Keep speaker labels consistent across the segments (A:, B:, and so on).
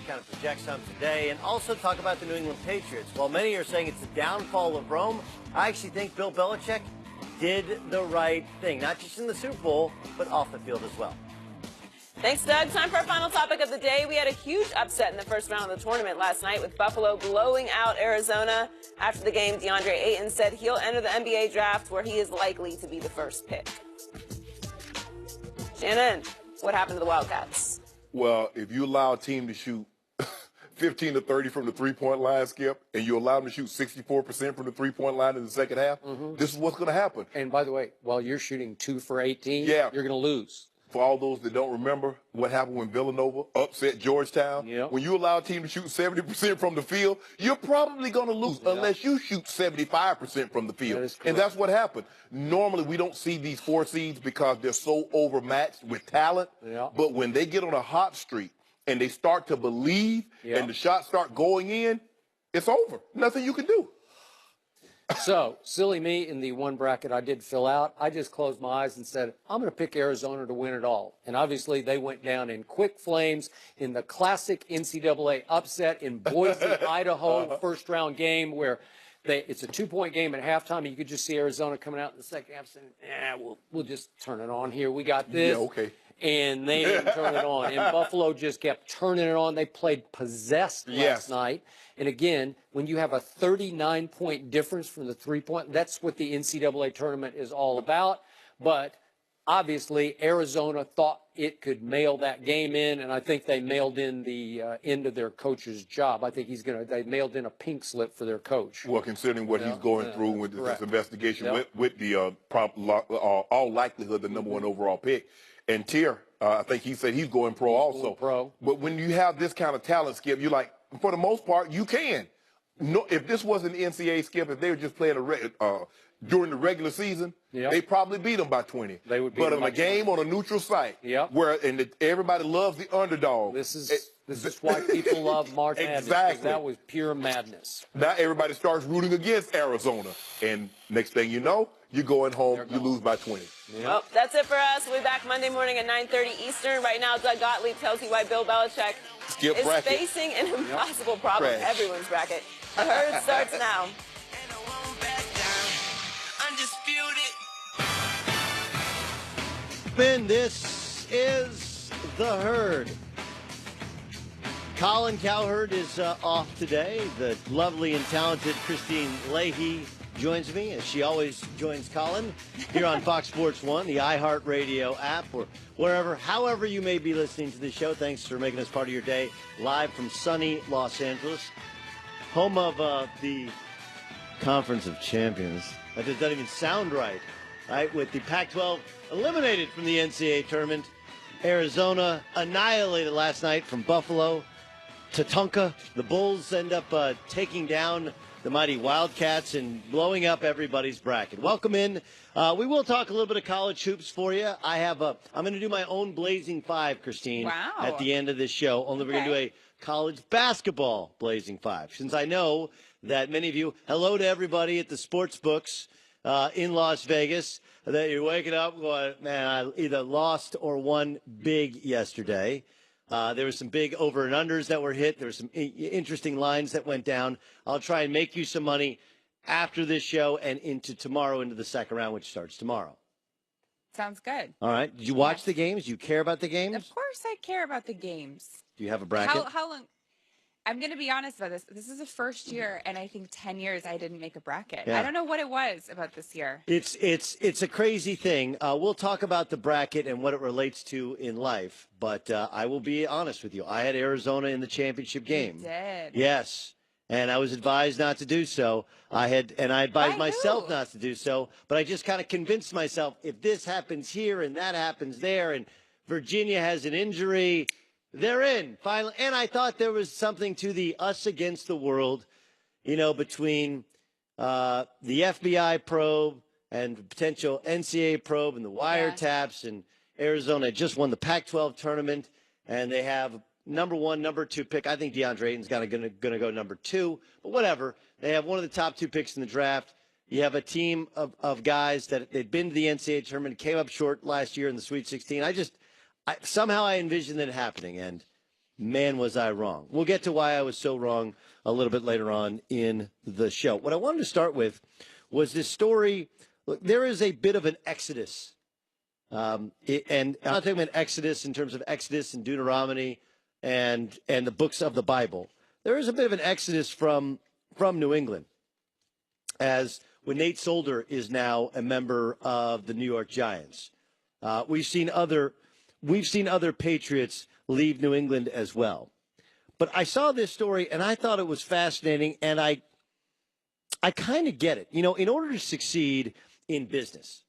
A: kind of project some today, and also talk about the New England Patriots. While many are saying it's the downfall of Rome, I actually think Bill Belichick did the right thing, not just in the Super Bowl, but off the field as well.
B: Thanks, Doug. Time for our final topic of the day. We had a huge upset in the first round of the tournament last night with Buffalo blowing out Arizona. After the game, DeAndre Ayton said he'll enter the NBA draft where he is likely to be the first pick. Shannon, what happened to the Wildcats?
C: Well, if you allow a team to shoot 15 to 30 from the three-point line, Skip, and you allow them to shoot 64% from the three-point line in the second half, this is what's going to happen.
D: And by the way, while you're shooting 2 for 18,
C: you're
D: going to lose.
C: For all those that don't remember what happened when Villanova upset Georgetown, when you allow a team to shoot 70% from the field, you're probably going to lose unless you shoot 75% from the field. And that's what happened. Normally, we don't see these 4 seeds because they're so overmatched with talent. But when they get on a hot streak and they start to believe and the shots start going in, it's over. Nothing you can do.
D: So, silly me, in the one bracket I did fill out, I just closed my eyes and said, I'm going to pick Arizona to win it all. And obviously, they went down in quick flames in the classic NCAA upset in Boise, Idaho, first-round game where it's a 2-point game at halftime. And you could just see Arizona coming out in the second half saying, we'll just turn it on here. We got this.
C: Yeah, okay.
D: And they didn't turn it on. And Buffalo just kept turning it on. They played possessed last night. And again, when you have a 39-point difference from the 3-point, that's what the NCAA tournament is all about. But obviously, Arizona thought it could mail that game in, and I think they mailed in the end of their coach's job. I think they mailed in a pink slip for their coach.
C: Well, considering what he's going through with this investigation with the all likelihood the number 1 overall pick. And Tier, I think he said he's going pro also. But when you have this kind of talent, Skip, you're like, for the most part, you can. No, if this wasn't the NCAA, Skip, if they were just playing during the regular season, they probably beat them by 20.
D: They would beat
C: but
D: them
C: in a game on a neutral site, where everybody loves the underdog.
D: This is why people love March Madness.
C: Exactly.
D: That was pure madness.
C: Now everybody starts rooting against Arizona, and next thing you know, you're going home. You lose by 20.
B: Well, that's it for us. We'll be back Monday morning at 9:30 Eastern. Right now, Doug Gottlieb tells you why Bill Belichick is facing an impossible problem in everyone's bracket. The Herd starts now.
A: This is The Herd. Colin Cowherd is off today. The lovely and talented Christine Leahy joins me, as she always joins Colin, here on Fox Sports 1, the iHeartRadio app, or wherever, however you may be listening to the show. Thanks for making us part of your day, live from sunny Los Angeles, home of the Conference of Champions. That just doesn't even sound right, right? With the Pac-12 eliminated from the NCAA tournament, Arizona annihilated last night from Buffalo. Tatanka, the Bulls end up taking down the mighty Wildcats and blowing up everybody's bracket. Welcome in. We will talk a little bit of college hoops for you. I'm going to do my own Blazing Five, Christine, at the end of this show. Only we're going to do a college basketball Blazing Five, since I know that many of you, hello to everybody at the sports books in Las Vegas, that you're waking up going, man, I either lost or won big yesterday. There were some big over and unders that were hit. There were some interesting lines that went down. I'll try and make you some money after this show and into tomorrow, into the second round, which starts tomorrow.
E: Sounds good.
A: All right. Did you watch the games? Do you care about the games?
E: Of course I care about the games.
A: Do you have a bracket?
E: How long? I'm going to be honest about this. This is the first year, and I think 10 years I didn't make a bracket. I don't know what it was about this year.
A: It's a crazy thing. We'll talk about the bracket and what it relates to in life, but I will be honest with you. I had Arizona in the championship game.
E: You did?
A: Yes, and I was advised not to do so. I advised myself not to do so, but I just kind of convinced myself, if this happens here and that happens there, and Virginia has an injury, they're in, finally. And I thought there was something to the us against the world, between the FBI probe and potential NCAA probe and the wiretaps. And Arizona just won the Pac-12 tournament, and they have number 1, number 2 pick. I think DeAndre Ayton's going to go number 2, but whatever. They have one of the top 2 picks in the draft. You have a team of guys that they'd been to the NCAA tournament, came up short last year in the Sweet 16. Somehow I envisioned it happening, and man, was I wrong. We'll get to why I was so wrong a little bit later on in the show. What I wanted to start with was this story. Look, there is a bit of an exodus. And I'm not talking about exodus in terms of Exodus and Deuteronomy and the books of the Bible. There is a bit of an exodus from New England, as when Nate Solder is now a member of the New York Giants. We've seen other Patriots leave New England as well. But I saw this story and I thought it was fascinating, and I kind of get it. You know, in order to succeed in business,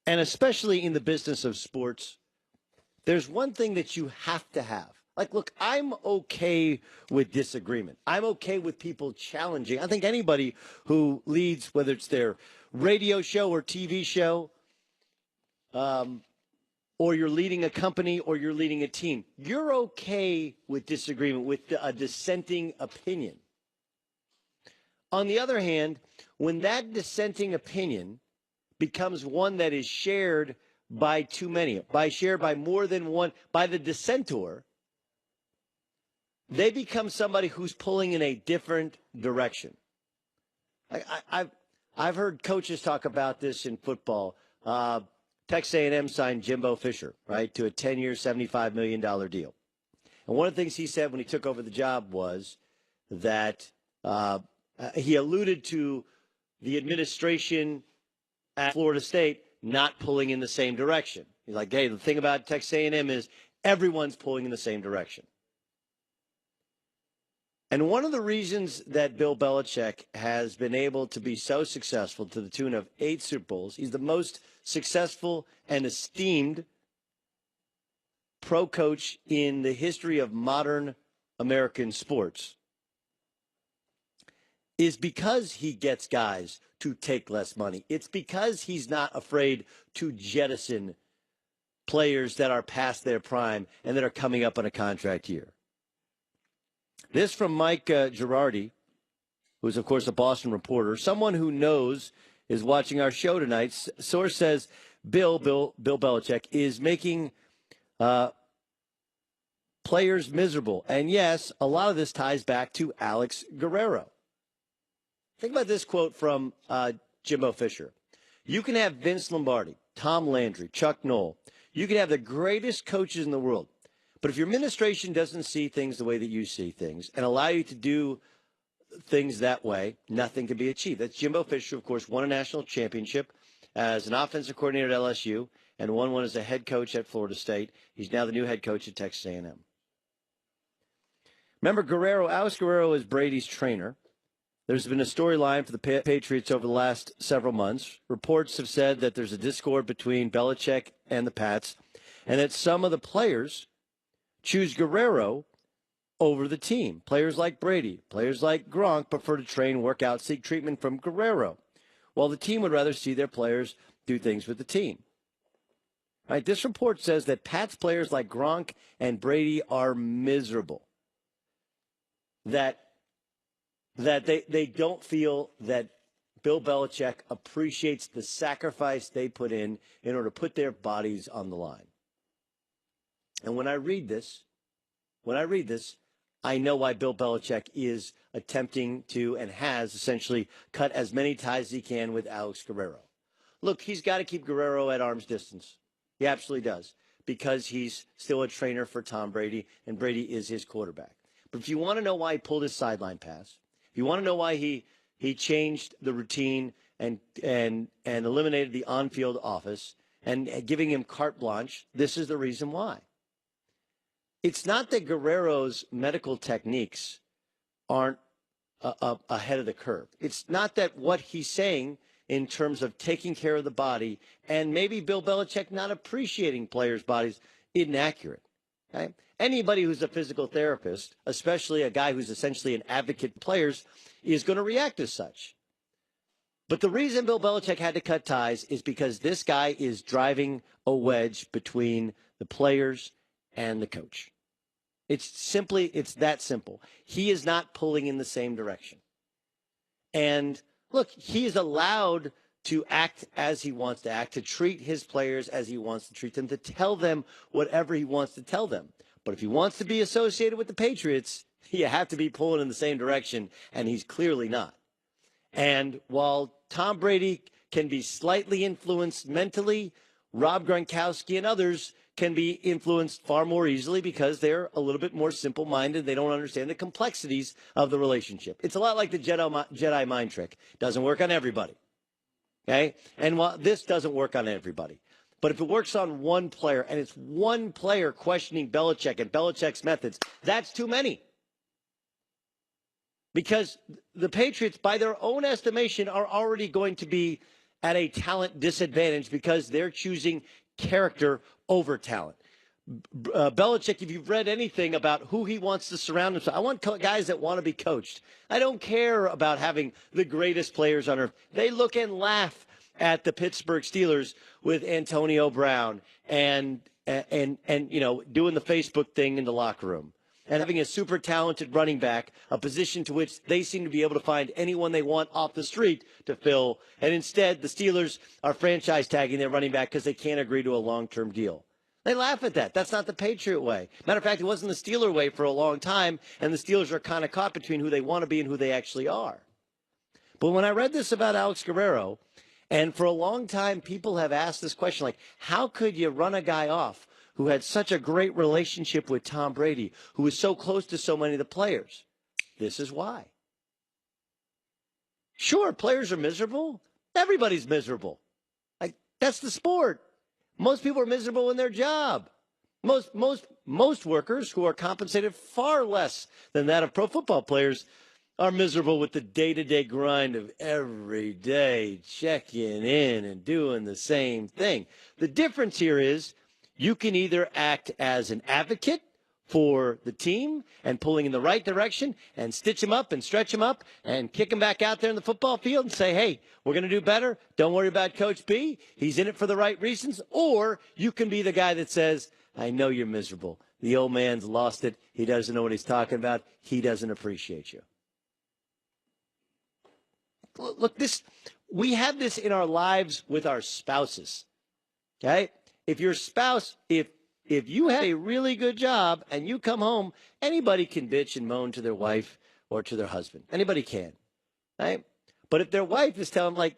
A: and especially in the business of sports, there's one thing that you have to have. Like, look, I'm okay with disagreement. I'm okay with people challenging. I think anybody who leads, whether it's their radio show or TV show, or you're leading a company or you're leading a team, you're okay with disagreement, with a dissenting opinion. On the other hand, when that dissenting opinion becomes one that is shared by too many, shared by more than one, by the dissentor, they become somebody who's pulling in a different direction. I've heard coaches talk about this in football. Texas A&M signed Jimbo Fisher, right, to a 10-year, $75 million deal. And one of the things he said when he took over the job was that he alluded to the administration at Florida State not pulling in the same direction. He's like, hey, the thing about Texas A&M is everyone's pulling in the same direction. And one of the reasons that Bill Belichick has been able to be so successful, to the tune of 8 Super Bowls, he's the most successful and esteemed pro coach in the history of modern American sports, is because he gets guys to take less money. It's because he's not afraid to jettison players that are past their prime and that are coming up on a contract year. This from Mike Girardi, who is, of course, a Boston reporter, someone who knows, is watching our show tonight. Source says Bill Belichick is making players miserable. And yes, a lot of this ties back to Alex Guerrero. Think about this quote from Jimbo Fisher. You can have Vince Lombardi, Tom Landry, Chuck Noll. You can have the greatest coaches in the world. But if your administration doesn't see things the way that you see things and allow you to do things that way, nothing can be achieved. That's Jimbo Fisher, of course, won a national championship as an offensive coordinator at LSU and won one as a head coach at Florida State. He's now the new head coach at Texas A&M. Remember, Alex Guerrero is Brady's trainer. There's been a storyline for the Patriots over the last several months. Reports have said that there's a discord between Belichick and the Pats, and that some of the players choose Guerrero over the team. Players like Brady, players like Gronk prefer to train, work out, seek treatment from Guerrero, while the team would rather see their players do things with the team. Right, this report says that Pats players like Gronk and Brady are miserable. That they don't feel that Bill Belichick appreciates the sacrifice they put in order to put their bodies on the line. And when I read this, I know why Bill Belichick is attempting to and has essentially cut as many ties as he can with Alex Guerrero. Look, he's got to keep Guerrero at arm's distance. He absolutely does, because he's still a trainer for Tom Brady, and Brady is his quarterback. But if you want to know why he pulled his sideline pass, if you want to know why he changed the routine and eliminated the on-field office and giving him carte blanche, this is the reason why. It's not that Guerrero's medical techniques aren't ahead of the curve. It's not that what he's saying in terms of taking care of the body and maybe Bill Belichick not appreciating players' bodies isn't accurate. Okay? Anybody who's a physical therapist, especially a guy who's essentially an advocate for players, is going to react as such. But the reason Bill Belichick had to cut ties is because this guy is driving a wedge between the players and the coach. It's that simple. He is not pulling in the same direction. And look, he is allowed to act as he wants to act, to treat his players as he wants to treat them, to tell them whatever he wants to tell them. But if he wants to be associated with the Patriots, you have to be pulling in the same direction, and he's clearly not. And while Tom Brady can be slightly influenced mentally, Rob Gronkowski and others can be influenced far more easily because they're a little bit more simple-minded. They don't understand the complexities of the relationship. It's a lot like the Jedi mind trick. Doesn't work on everybody. Okay? And while this doesn't work on everybody, but if it works on one player and it's one player questioning Belichick and Belichick's methods, that's too many. Because the Patriots, by their own estimation, are already going to be at a talent disadvantage because they're choosing character over talent. Belichick, if you've read anything about who he wants to surround himself, I want guys that want to be coached. I don't care about having the greatest players on earth. They look and laugh at the Pittsburgh Steelers with Antonio Brown and you know, doing the Facebook thing in the locker room. And having a super talented running back, a position to which they seem to be able to find anyone they want off the street to fill. And instead, the Steelers are franchise tagging their running back because they can't agree to a long-term deal. They laugh at that. That's not the Patriot way. Matter of fact, it wasn't the Steeler way for a long time, and the Steelers are kind of caught between who they want to be and who they actually are. But when I read this about Alex Guerrero, and for a long time, people have asked this question, like, how could you run a guy off who had such a great relationship with Tom Brady, who was so close to so many of the players? This is why. Sure, players are miserable. Everybody's miserable. Like, that's the sport. Most people are miserable in their job. Most workers who are compensated far less than that of pro football players are miserable with the day-to-day grind of every day checking in and doing the same thing. The difference here is you can either act as an advocate for the team and pulling in the right direction and stitch him up and stretch him up and kick him back out there in the football field and say, hey, we're going to do better. Don't worry about Coach B. He's in it for the right reasons. Or you can be the guy that says, I know you're miserable. The old man's lost it. He doesn't know what he's talking about. He doesn't appreciate you. Look, we have this in our lives with our spouses. Okay? If your spouse, if you have a really good job and you come home, anybody can bitch and moan to their wife or to their husband. Anybody can, right? But if their wife is telling them, like,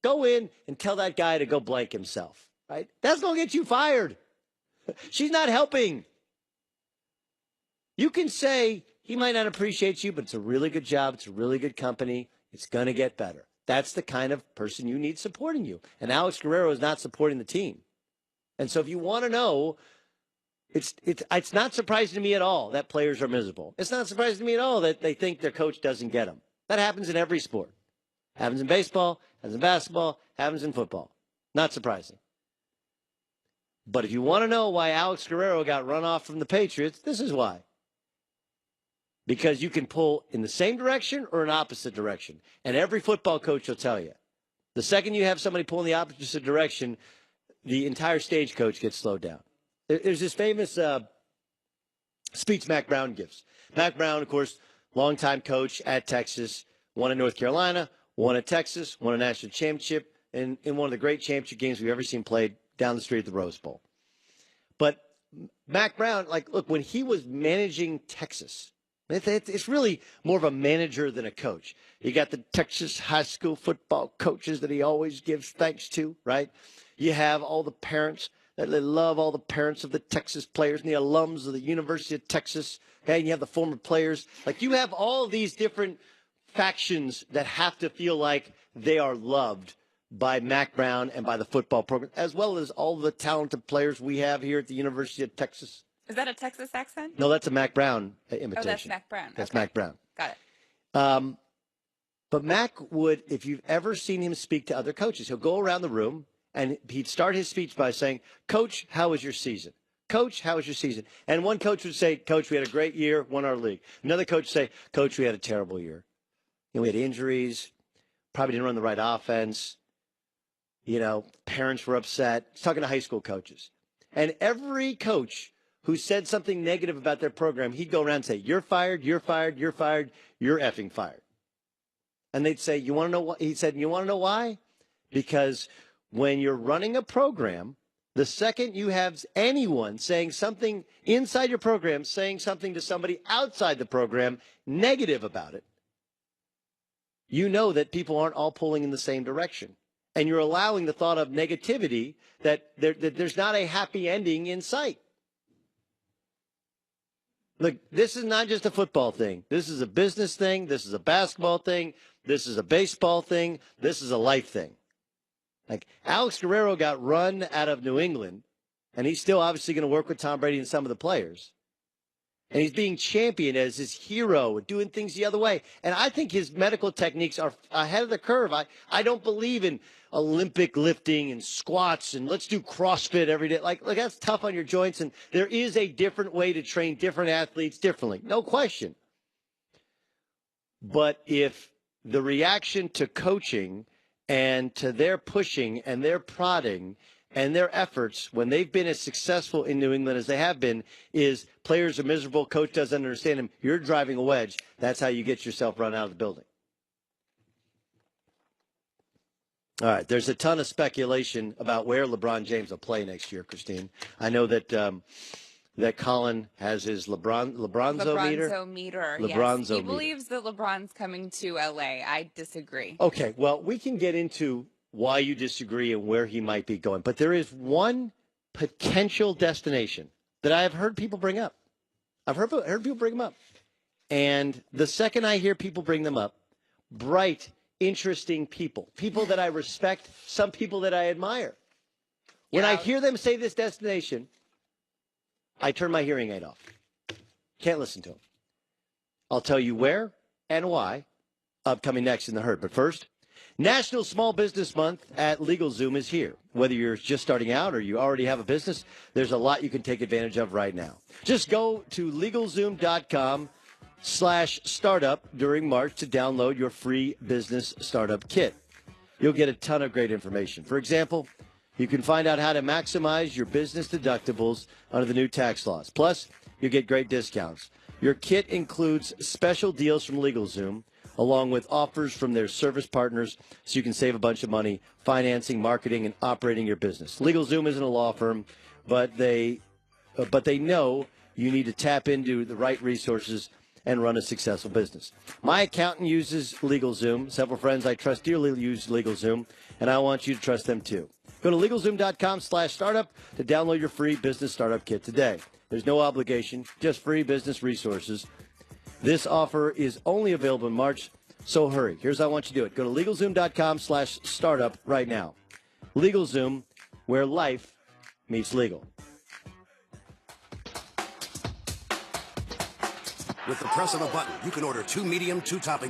A: go in and tell that guy to go blank himself, right? That's going to get you fired. She's not helping. You can say he might not appreciate you, but it's a really good job. It's a really good company. It's going to get better. That's the kind of person you need supporting you. And Alex Guerrero is not supporting the team. And so if you want to know, it's not surprising to me at all that players are miserable. It's not surprising to me at all that they think their coach doesn't get them. That happens in every sport. Happens in baseball, happens in basketball, happens in football. Not surprising. But if you want to know why Alex Guerrero got run off from the Patriots, this is why. Because you can pull in the same direction or an opposite direction. And every football coach will tell you. The second you have somebody pull in the opposite direction, the entire stagecoach gets slowed down. There's this famous speech Mac Brown gives. Mac Brown, of course, longtime coach at Texas, won at North Carolina, won at Texas, won a national championship, and in one of the great championship games we've ever seen played down the street at the Rose Bowl. But Mac Brown, like, look, when he was managing Texas, it's really more of a manager than a coach. You got the Texas high school football coaches that he always gives thanks to, right? You have all the parents that they love, all the parents of the Texas players and the alums of the University of Texas. Okay, and you have the former players. Like, you have all these different factions that have to feel like they are loved by Mac Brown and by the football program, as well as all the talented players we have here at the University of Texas.
E: Is that a Texas accent?
A: No, that's a Mac Brown imitation.
E: Oh, that's Mac Brown.
A: That's
E: okay.
A: Mac Brown.
E: Got it.
A: But Mac would, if you've ever seen him speak to other coaches, he'll go around the room and he'd start his speech by saying, Coach, how was your season? Coach, how was your season? And one coach would say, Coach, we had a great year, won our league. Another coach would say, Coach, we had a terrible year. You know, we had injuries, probably didn't run the right offense. You know, parents were upset. He's talking to high school coaches. And every coach who said something negative about their program, he'd go around and say, you're fired, you're fired, you're fired, you're effing fired. And they'd say, you want to know what? He said, you want to know why? Because when you're running a program The second you have anyone saying something inside your program, saying something to somebody outside the program negative about it, you know that people aren't all pulling in the same direction. And you're allowing the thought of negativity that there's not a happy ending in sight. Look, this is not just a football thing. This is a business thing. This is a basketball thing. This is a baseball thing. This is a life thing. Like, Alex Guerrero got run out of New England, and he's still obviously going to work with Tom Brady and some of the players. And he's being championed as his hero, doing things the other way. And I think his medical techniques are ahead of the curve. I don't believe in Olympic lifting and squats and let's do CrossFit every day. Like that's tough on your joints. And there is a different way to train different athletes differently. No question. But if the reaction to coaching and to their pushing and their prodding and their efforts, when they've been as successful in New England as they have been, is players are miserable, coach doesn't understand them, you're driving a wedge, that's how you get yourself run out of the building. All right, there's a ton of speculation about where LeBron James will play next year, Christine. I know that that Colin has his LeBronzo meter.
E: Yes. He believes that LeBron's coming to L.A. I disagree.
A: Okay, well, we can get into why you disagree and where he might be going. But there is one potential destination that I have heard people bring up. I've heard people bring them up. And the second I hear people bring them up, bright, interesting people that I respect, some people that I admire. When I hear them say this destination, I turn my hearing aid off. Can't listen to them. I'll tell you where and why, upcoming next in the herd. But first, National Small Business Month at LegalZoom is here. Whether you're just starting out or you already have a business, there's a lot you can take advantage of right now. Just go to LegalZoom.com/startup during March to download your free business startup kit. You'll get a ton of great information. For example, you can find out how to maximize your business deductibles under the new tax laws. Plus, you'll get great discounts. Your kit includes special deals from LegalZoom, along with offers from their service partners, so you can save a bunch of money financing, marketing, and operating your business. LegalZoom isn't a law firm, but they know you need to tap into the right resources and run a successful business. My accountant uses LegalZoom. Several friends I trust dearly use LegalZoom, and I want you to trust them too. Go to LegalZoom.com/startup to download your free business startup kit today. There's no obligation, just free business resources. This offer is only available in March, so hurry. Here's how I want you to do it. Go to LegalZoom.com/startup right now. LegalZoom, where life meets legal.
F: With the press of a button, you can order 2 medium, 2 topping.